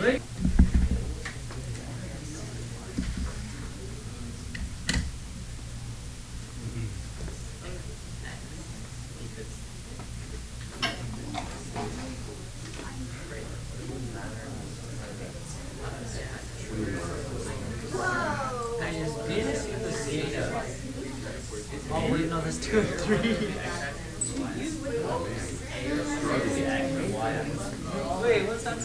Oh wait, no, there's 2 and 3. Wait, what's that?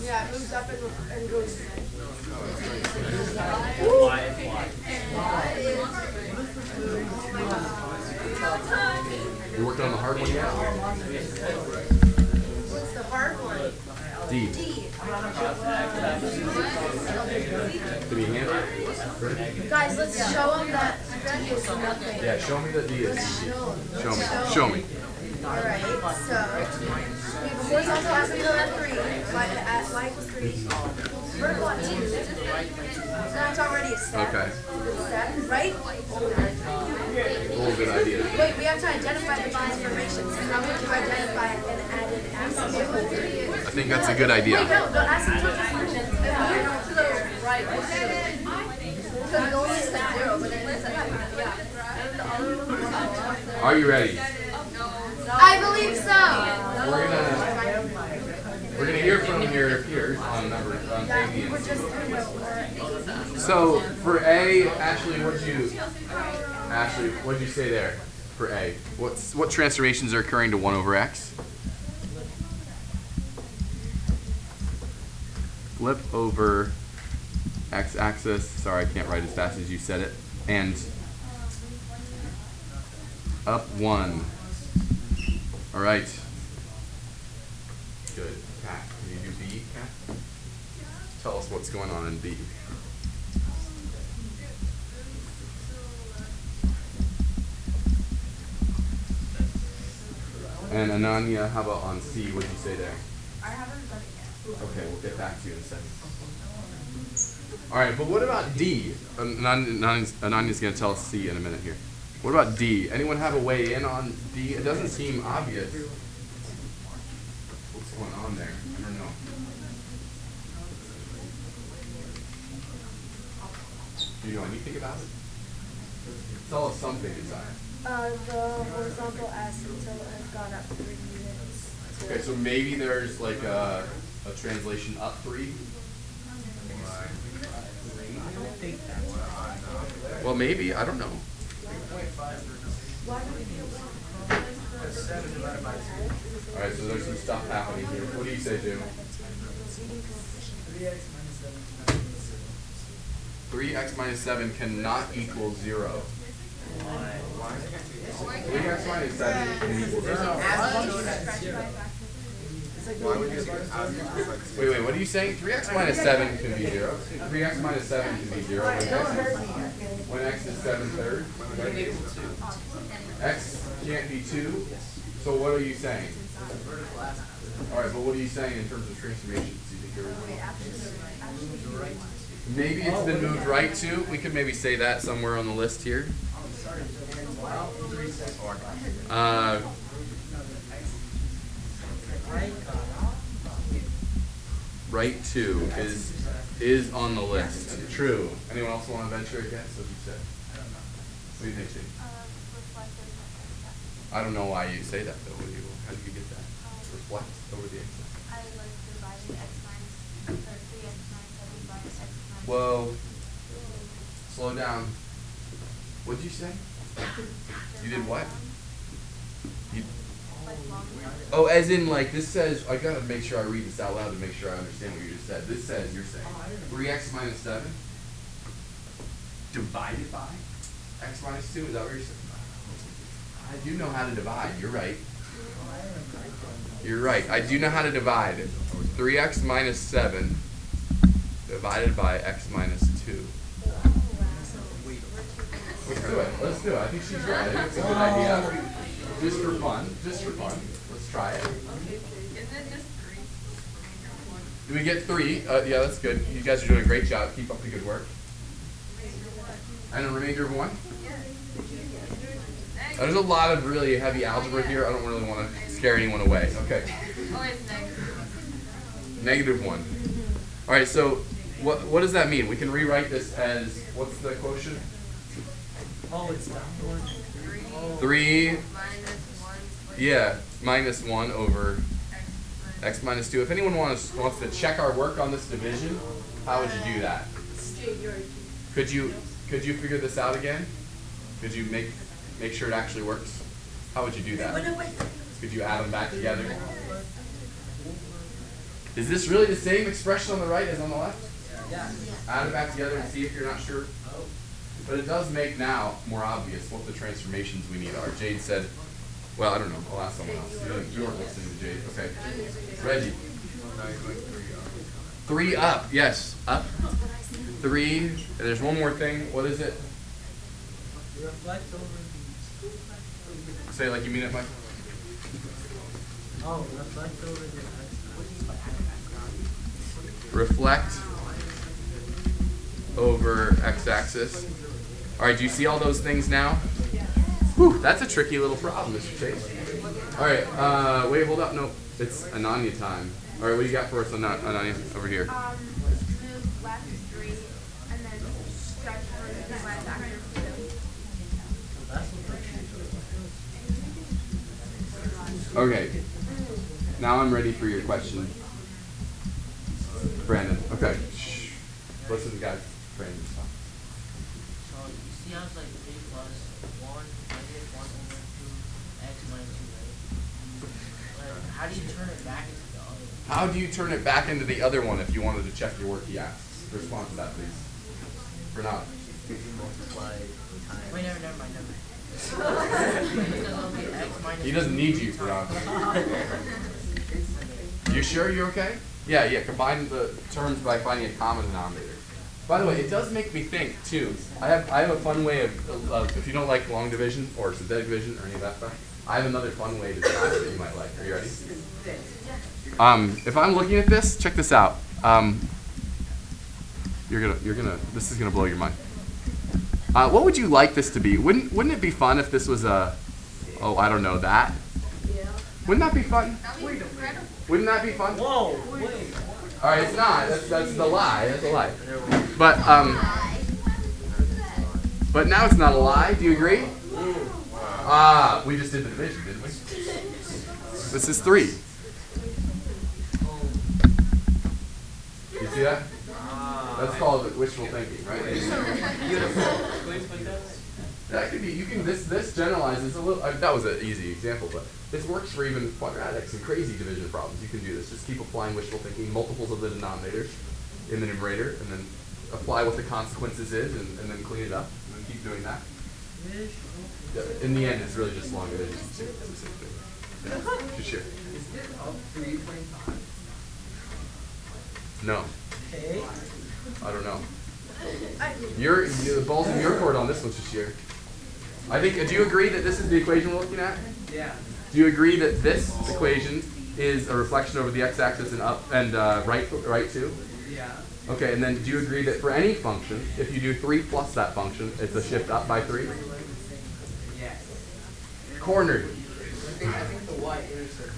Yeah, it moves up and goes. You working on the hard one yet? What's the hard one? D. D. Can you handle it? Guys, let's show them that D is nothing. Yeah, show me that D is easy. Show me. Show me. Alright, so we have a horizontal asymptote at 3. Y equals 3. Vertical at 2. So that's already a step. Okay. Step, right? All good ideas. Wait, we have to identify the transformations. How would you identify an added asymptote? I think that's a good idea. Wait, no, the asymptote is movement to the right. Because it only is at 0, but then it's at Are you ready? I believe so. We're gonna hear from your peers on numbers on A, B, and We're C. just doing So for A, Ashley, what'd you say there for A? What transformations are occurring to 1 over x? Flip over x-axis. Sorry, I can't write as fast as you said it. And up 1. All right. Good. Kat, can you do B, Kat? Tell us what's going on in B. And Ananya, how about on C? What did you say there? I haven't done it yet. Okay, we'll get back to you in a second. All right, but what about D? Ananya's going to tell us C in a minute here. What about D? Anyone have a way in on D? It doesn't seem obvious. What's going on there? I don't know. Do you know anything about it? Tell us something inside. The horizontal asymptote has gone up 3 units. Okay, so maybe there's like a translation up 3. Well, maybe. I don't know. All right, so there's some stuff happening here. What do you say, Jim? 3x minus 7 cannot equal 0. 3x minus 7 can equal 0. Wait, what are you saying? 3x minus 7 can be 0. 3x minus 7 can be 0 when x is 7/3. X can't be 2. So what are you saying? All right, but what are you saying in terms of transformations? Do you think maybe it's been moved right to? We could maybe say that somewhere on the list here. Right to is on the list. True. Anyone else want to venture a guess? What you said? What do you think, Steve? I don't know why you say that though. How did you get that? Reflect over the x. I like dividing x minus 3x minus 7 by x minus. Whoa. Slow down. What did you say? You did what? You, oh, as in like this says, I gotta make sure I read this out loud to make sure I understand what you just said. This says, you're saying 3x minus 7 divided by x minus 2? Is that what you're saying? I do know how to divide. You're right. You're right. I do know how to divide. 3x minus 7 divided by x minus 2. Let's do it. Let's do it. I think she's right. I think it's a good idea. Just for fun. Just for fun. Let's try it. Do we get 3? Yeah, that's good. You guys are doing a great job. Keep up the good work. And a remainder of 1? There's a lot of really heavy algebra here. I don't really want to scare anyone away. Okay. Oh, it's negative. Negative 1. All right, so what does that mean? We can rewrite this as, what's the quotient? Oh, it's downward. 3, Minus 1. yeah, minus 1 over x minus 2. If anyone wants to check our work on this division, how would you do that? Could you figure this out again? Could you make sure it actually works? How would you do that? Could you add them back together? Is this really the same expression on the right as on the left? Yeah. Add it back together and see if you're not sure. But it does make now more obvious what the transformations we need are. Jade said, well, I don't know. I'll ask someone else. You weren't listening to Jade. Okay. Reggie. 3 up. Yes. Up. 3. And there's one more thing. What is it? Reflect over the. Say it like you mean it, Mike. Oh, reflect over the. Reflect over x-axis. All right, do you see all those things now? Whew, that's a tricky little problem, Mr. Chase. All right, wait, hold up. No, it's Ananya time. All right, what do you got for us, Ananya, over here? Move left 3, and then stretch for the left after 2. Okay, now I'm ready for your question. Brandon, okay. Shh. Listen, guys. Brandon, stop. So you see how it's like 3 plus 1 negative 1 over 2 x minus 2, right? Like, how do you turn it back into the other one? How do you turn it back into the other one if you wanted to check your work, he asks? Respond to that, please. Renata. Wait, never mind. Because okay, x minus He doesn't need you, Renata. You sure you're okay? Yeah, combine the terms by finding a common denominator. By the way, it does make me think, too. I have a fun way of if you don't like long division or synthetic division or any of that stuff, I have another fun way to divide that you might like. Are you ready? If I'm looking at this, check this out. This is gonna blow your mind. What would you like this to be? Wouldn't it be fun if this was a, oh, I don't know, that? Yeah. Wouldn't that be fun? Wouldn't that be fun? Whoa, wait. All right, it's not. That's the lie. That's a lie. But now it's not a lie. Do you agree? We just did the division, didn't we? This is 3. You see that? That's called wishful thinking, right? That could be. You can. This generalizes a little. That was an easy example, but this works for even quadratics and crazy division problems. You can do this. Just keep applying wishful thinking, multiples of the denominators in the numerator, and then apply what the consequences is, and then clean it up, and then keep doing that. Yeah, in the end, it's really just long division. It's the same thing. Yeah, just share. No. Okay. I don't know. The ball's in your court on this one, Shashir. I think. Do you agree that this is the equation we're looking at? Yeah. Do you agree that this equation is a reflection over the x-axis and up and right too? Yeah. Okay, and then do you agree that for any function, if you do 3 plus that function, it's a shift up by 3? Yes. Cornered. I think the y-intercept.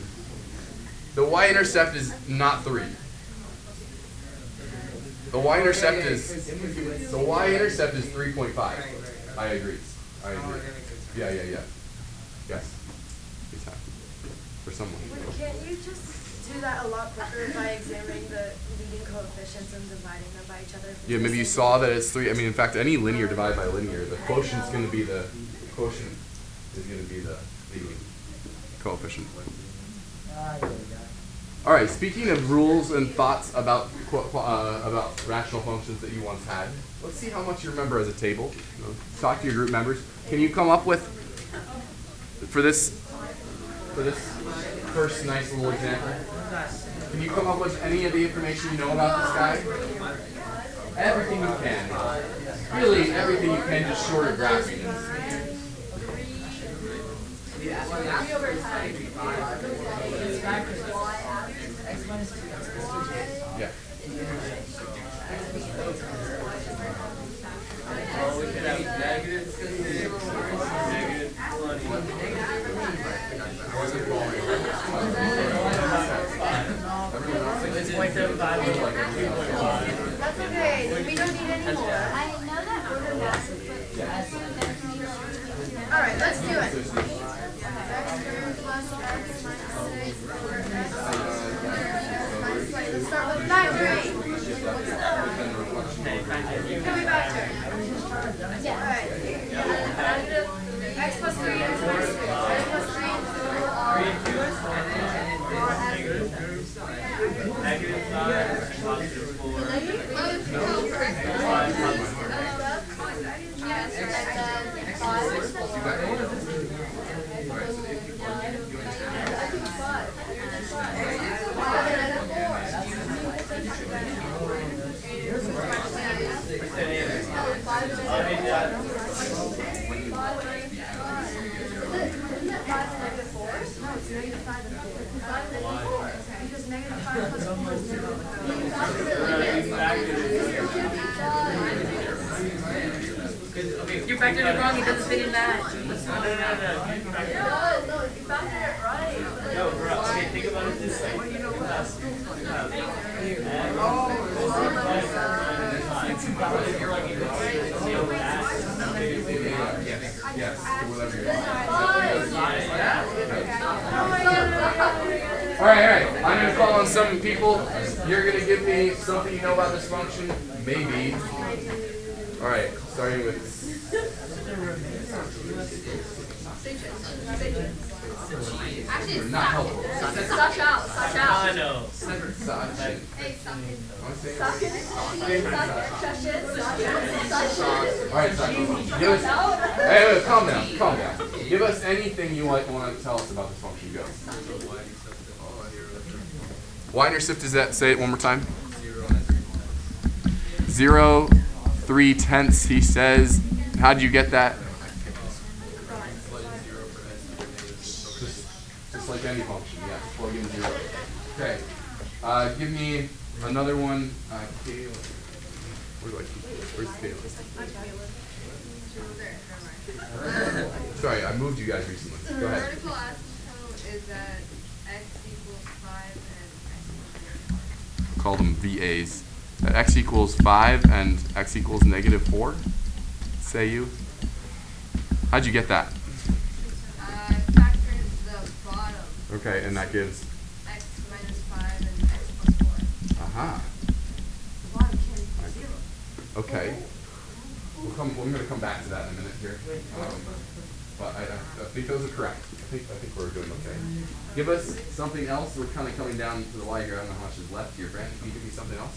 The y-intercept is not 3. The y-intercept is 3.5. I agree. Yeah. Yes. It's happening. For someone. Can't you just do that a lot quicker by examining the leading coefficients and dividing them by each other? Yeah, maybe you saw that it's 3. I mean, in fact, any linear divided by linear, the quotient is going to be the leading coefficient. All right. Speaking of rules and thoughts about rational functions that you once had, let's see how much you remember as a table. Talk to your group members. Can you come up with for this first nice little example? Can you come up with any of the information you know about this guy? Everything you can. Really, everything you can, just short of graphing. Yeah. Well, we could have negative 15, negative 20. Alright, let's do it. X squared plus x minus 6 over x minus 20. Let's start with factoring. Coming back to it. Alright. X plus 3, x minus 6. X plus 3 Negative 5, positive 4. Yes, and then 5. Because negative 5 plus 4 is 0. If you factored it wrong, it doesn't fit in that. No, you factored it right. No, bro. Okay, think about it this way. Yes, whatever you want. Alright. I'm gonna call on some people. You're gonna give me something you know about this function. Maybe. Alright, starting with Actually, not helpful. suck out. I know. Hey, suck it. Alright, give us. Hey, wait, calm down. Give us anything you want to tell us about this function. Go. Y intercept is that? Say it one more time. 0, 3/10. He says. How did you get that? Just like any function, yeah. Plug in 0. Okay. Give me another one. Caleb. Where do I keep this? Where's Caleb? Sorry, I moved you guys recently. Go ahead. Vertical asymptote is that x equals 5 and x equals 4. Call them VAs. That x equals 5 and x equals -4. Say you. How'd you get that? Factor in the bottom. Okay, and that gives. X minus 5 and x plus 4. Aha. Okay. We're going to come back to that in a minute here. But I think those are correct. I think we're doing okay. Give us something else. We're kind of coming down to the wire here. I don't know how much is left here. Brandon, can you give me something else?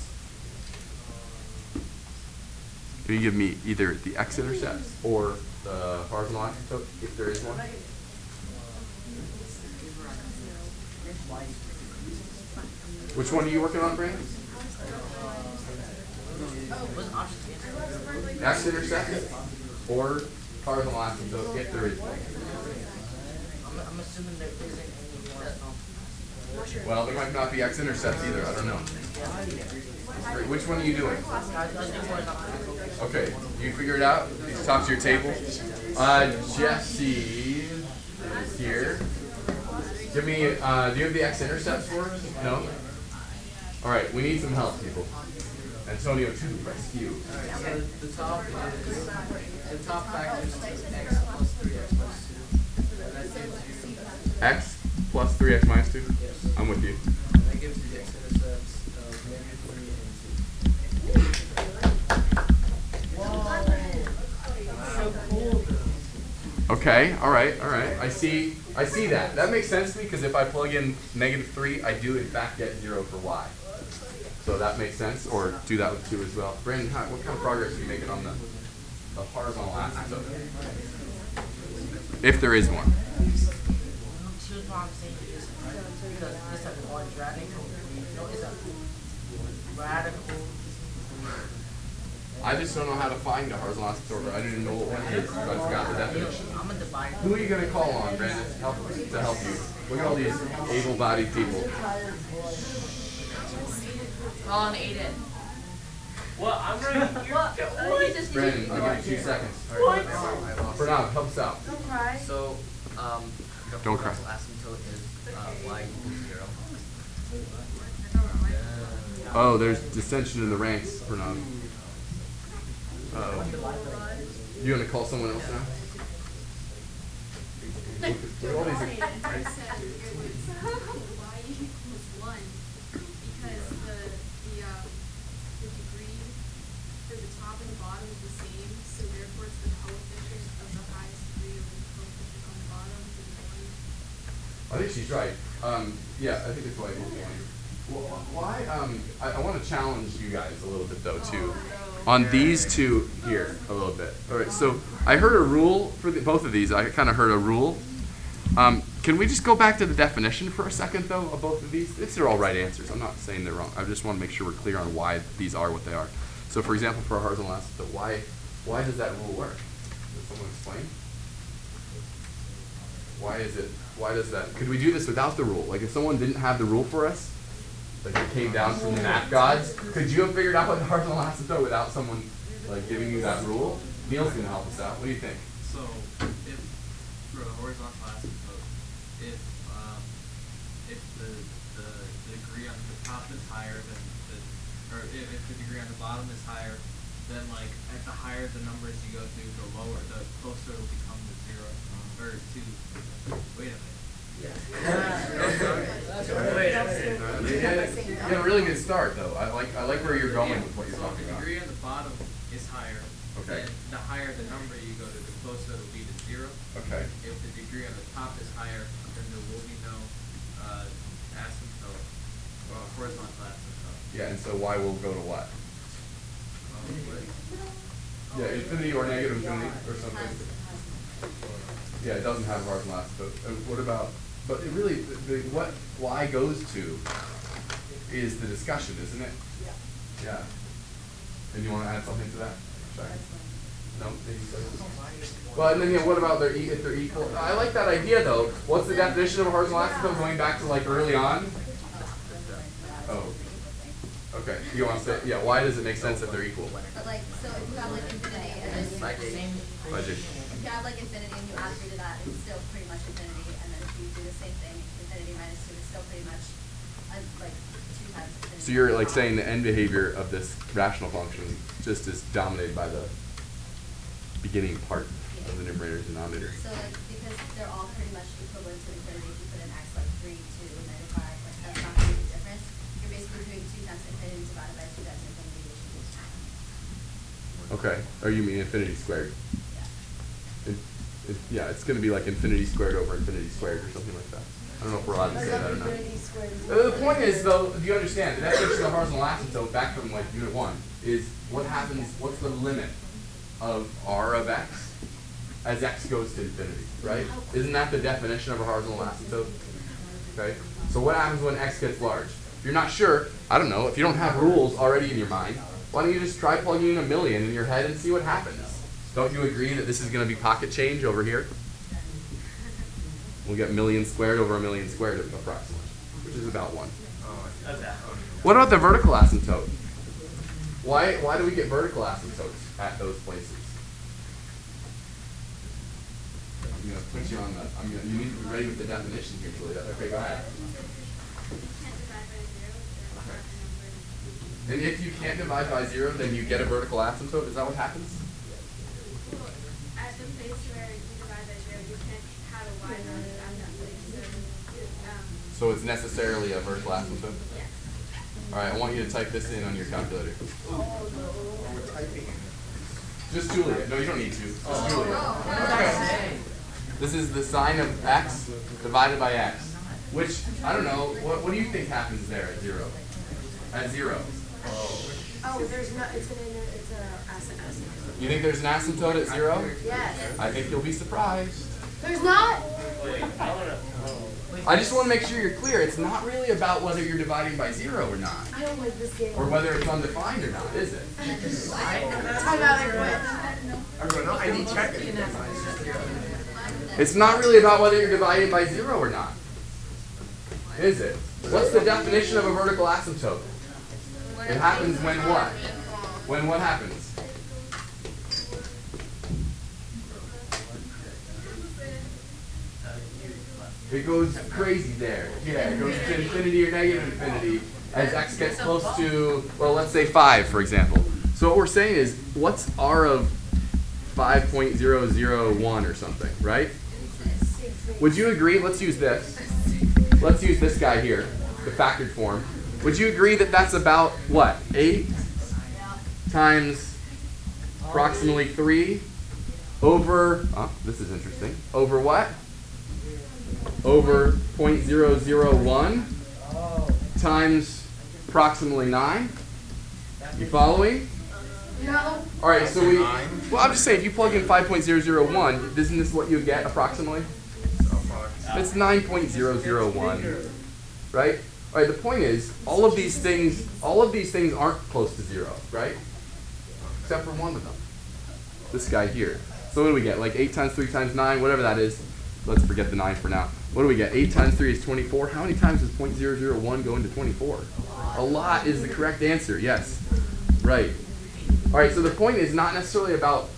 Can you give me either the x-intercepts or the horizontal asymptote, if there is one? Which one are you working on, Brandon? X-intercept or horizontal asymptote, if there is one. I'm assuming there isn't any more. Well, there might not be x-intercepts either. I don't know. Great. Which one are you doing? Okay, you figure it out. You talk to your table. Jesse is here. Give me. Do you have the x-intercepts for us? No. All right. We need some help, people. Antonio, to the rescue. Alright, so the top factor is x plus 3x plus 2. That gives you X plus 3x minus 2? Yes. I'm with you. That gives you the x-intercepts of -3 and 2. Whoa! So cool. Okay, all right. I see that. That makes sense to me because if I plug in -3, I do in fact get 0 for y. So that makes sense, or do that with 2 as well. Brandon, what kind of progress are you making on the horizontal asymptote? If there is one. Here's what I'm saying is, because it's a quadratic, no, it's a radical. I just don't know how to find a horizontal asymptote. I don't even know what one is. I forgot the definition. I'm a divider. Who are you going to call on, Brandon, to help you? Look at all these able-bodied people. Call an Aiden. What? I'm right here. Brandon, I'll give you 2 seconds. Pranav, help us out. Don't cry. So, the Don't cry. horizontal asymptote is y equals 0. Oh, there's dissension in the ranks, Pranav. Uh-oh. You going to call someone else now? I think she's right. Yeah, I think it's like why? I want to challenge you guys a little bit though too, on these two here a little bit. All right. So I heard a rule for both of these. I kind of heard a rule. Can we just go back to the definition for a second though of both of these? These are all right answers. I'm not saying they're wrong. I just want to make sure we're clear on why these are what they are. So for example, for a horizontal asymptote, why does that rule work? Does someone explain? Why does that? Could we do this without the rule? Like if someone didn't have the rule for us, like it came down from the math gods, could you have figured out what the horizontal asymptote without someone like giving you that rule? Neil's gonna help us out. What do you think? So, if for a horizontal asymptote, if the degree on the top is higher than or if the degree on the bottom is higher, then like at the higher the numbers you go to, the lower, the closer it will become to zero or to. Wait a minute. You got a really good start though. I like where you're going with what you're So if talking the about. degree on the bottom is higher, Okay. then the higher the number you go to, the closer it will be to zero. Okay. If the degree on the top is higher, then there will be no asymptote, horizontal asymptote. Yeah, and so y will go to what? Yeah, infinity or negative infinity or something. Yeah, it doesn't have a horizontal asymptote. What about? But it really, what y goes to is the discussion, isn't it? Yeah. And you want to add something to that? Sorry. No, maybe so. Well, and then what about if they're equal? I like that idea though. What's the definition of a horizontal asymptote going back to like early on? Oh. Okay. You want to say, yeah, why does it make sense if they're equal? But like, so if you have like infinity and then you Logic. if you have like infinity and you add 3 to that, it's still pretty much infinity. And then if you do the same thing, infinity minus 2 is still pretty much like 2 times infinity. So you're like saying the end behavior of this rational function just is dominated by the beginning part of the numerator and denominator. So like, because they're all pretty much equivalent to infinity, if you put in x like 3, 2, and then 5, like that's not going to be the difference. You're basically doing 2 times infinity divided by 2 times infinity, which equals 1. Okay. Or you mean infinity squared? Yeah. Yeah, it's going to be like infinity squared over infinity squared or something like that. I don't know if we're allowed to say that or not. The point is, though, do you understand? The definition of horizontal asymptote back from like unit 1 is what happens, what's the limit of r of x as x goes to infinity, right? Isn't that the definition of a horizontal asymptote? Okay? So what happens when x gets large? If you're not sure, I don't know, if you don't have rules already in your mind, why don't you just try plugging in a million in your head and see what happens? Don't you agree that this is going to be pocket change over here? We'll get million squared over a million squared approximately, which is about 1. What about the vertical asymptote? Why do we get vertical asymptotes at those places? I'm going to put you on the, you need to be ready with the definition here, Julia. Okay, go ahead. And if you can't divide by 0, then you get a vertical asymptote? Is that what happens? At the place where you divide by 0, you can't have a y value at that place. So it's necessarily a vertical asymptote? Yes. All right, I want you to type this in on your calculator. Just Julia. No, you don't need to. Just Julia. This is the sine of x divided by x, which, I don't know, what do you think happens there at 0? At 0. Oh, there's no, it's a asymptote. You think there's an asymptote at 0? Yes. I think you'll be surprised. There's not? I just want to make sure you're clear. It's not really about whether you're dividing by 0 or not, I don't like this game. or whether it's undefined or not, is it? Time out, I quit. I need checking. It's not really about whether you're dividing by 0 or not, is it? What's the definition of a vertical asymptote? It happens when what? When what happens? It goes crazy there. Yeah, it goes to infinity or negative infinity as x gets close to, well, let's say 5, for example. So what we're saying is, what's r of 5.001 or something, right? Would you agree? Let's use this. Let's use this guy here, the factored form. Would you agree that that's about, what, 8 times approximately 3 over, oh, this is interesting, over what? over 0.001 times approximately 9. You following? No. All right, so well, I'm just saying, if you plug in 5.001, isn't this what you get approximately? It's 9.001, right? All right, the point is, all of these things aren't close to 0, right? Except for one of them. This guy here. So what do we get? Like 8 times 3 times 9, whatever that is. Let's forget the 9 for now. What do we get? 8 times 3 is 24. How many times does 0.001 go into 24? A lot is the correct answer, yes. Right. All right, so the point is not necessarily about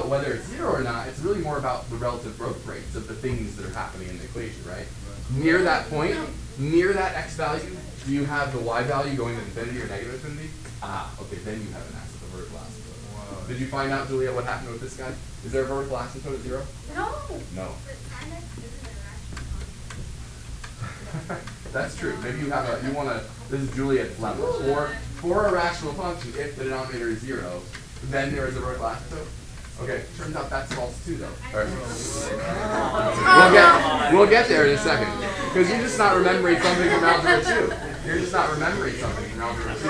whether it's 0 or not. It's really more about the relative growth rates of the things that are happening in the equation, right? Near that point, near that x value, do you have the y value going to infinity or negative infinity? Ah, okay, then you have an asymptote, a vertical asymptote. Did you find out, Julia, what happened with this guy? Is there a vertical asymptote at 0? No. No. But sin x isn't a rational function. That's true. Maybe you have a, you want to, this is Juliet's lemma. For a rational function, if the denominator is 0, then there is a vertical asymptote. Okay, turns out that's false too, though. All right. We'll get there in a second. Because you're just not remembering something from algebra 2. You're just not remembering something from algebra 2.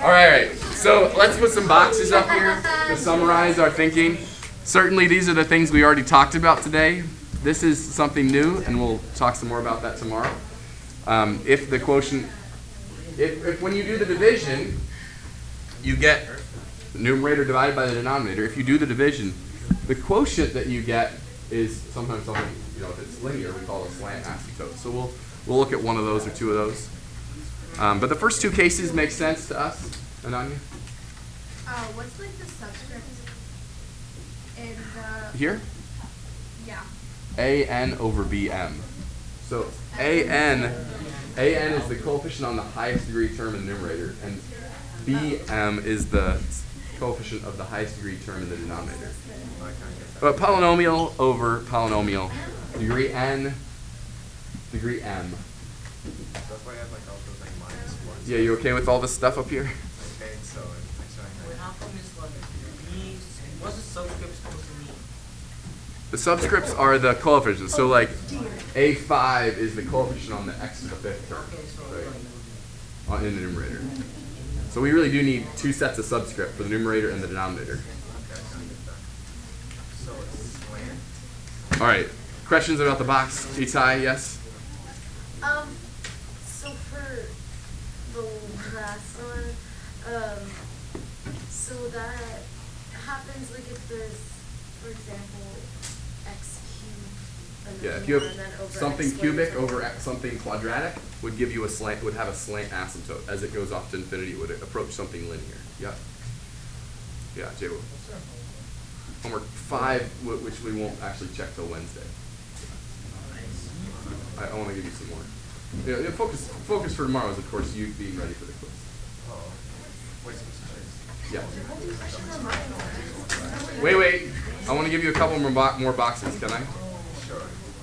All right. So let's put some boxes up here to summarize our thinking. Certainly, these are the things we already talked about today. This is something new, and we'll talk some more about that tomorrow. If the quotient, if when you do the division, you get the numerator divided by the denominator. If you do the division, the quotient that you get is sometimes something, if it's linear, we call it a slant asymptote. So we'll look at one of those or two of those. But the first two cases make sense to us. Ananya? What's like the subscript in the... Here? Yeah. AN over BM. So AN is the coefficient on the highest degree term in the numerator, and BM is the coefficient of the highest degree term in the denominator. But polynomial over polynomial, degree n, degree m. That's why I have like all those like -1. Yeah, you okay with all this stuff up here? Okay, so next time. Wait, how come it's like these? What's the subscript supposed to mean? The subscripts are the coefficients. So like A5 is the coefficient on the x to the 5th term, Okay, so right, in the numerator. So we really do need two sets of subscript for the numerator and the denominator. Okay, I kind of get that. So it's slant. All right, questions about the box? Itai, yes? So for the last one, so that happens like if there's, for example, x cubed. and then Yeah, if you more, and then have over something x cubic squared. over something quadratic, would give you a slant, would have a slant asymptote. As it goes off to infinity, it would approach something linear. Yeah. Yeah, Jay. Homework 5, which we won't actually check till Wednesday. I want to give you some more. Yeah, focus for tomorrow is, of course, you being ready for the quiz. Oh. Wait, Yeah. Wait. I want to give you a couple more boxes. Can I? sure.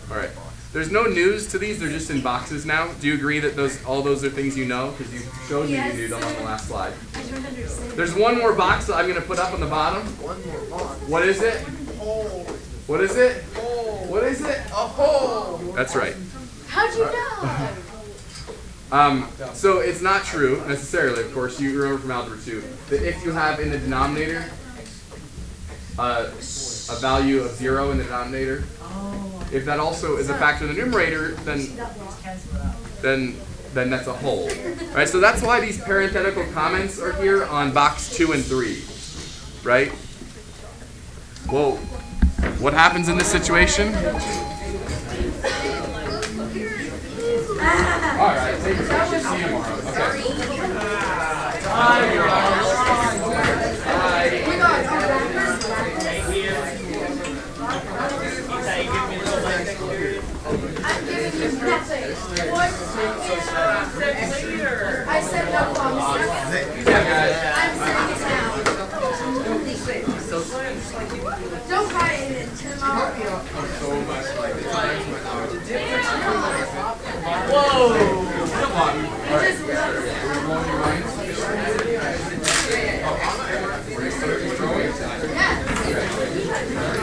All right. There's no news to these. They're just in boxes now. Do you agree that all those are things you know? Because you showed me you knew them on the last slide. I don't understand. There's one more box that I'm going to put up on the bottom. One more box. What is it? Hole. What is it? Hole. What is it? A hole. That's right. How'd you know? So it's not true necessarily, of course. You remember from algebra 2 that if you have in the denominator a value of 0 in the denominator, if that also is a factor in the numerator, then that's a whole. Right? So that's why these parenthetical comments are here on box 2 and 3. Right? Well, what happens in this situation? All right, take your picture. See you tomorrow. Okay. Bye. Thank you. Itai, give me a little mic next to you. I'm giving you nothing. Later. I said no promises. Yeah, guys. I'm sending it now. Don't cry in it tomorrow. So much like the times when I was Whoa. Come on. All right. We're blowing your minds. Yeah.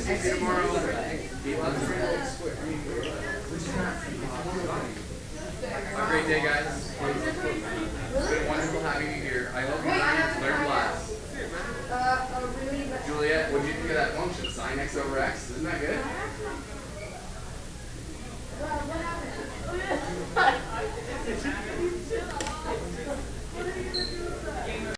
See you tomorrow. Have a great day, guys. It's been wonderful having you here. I hope you learned lots. Juliet, what did you think of that function? Sin x over x? Isn't that good?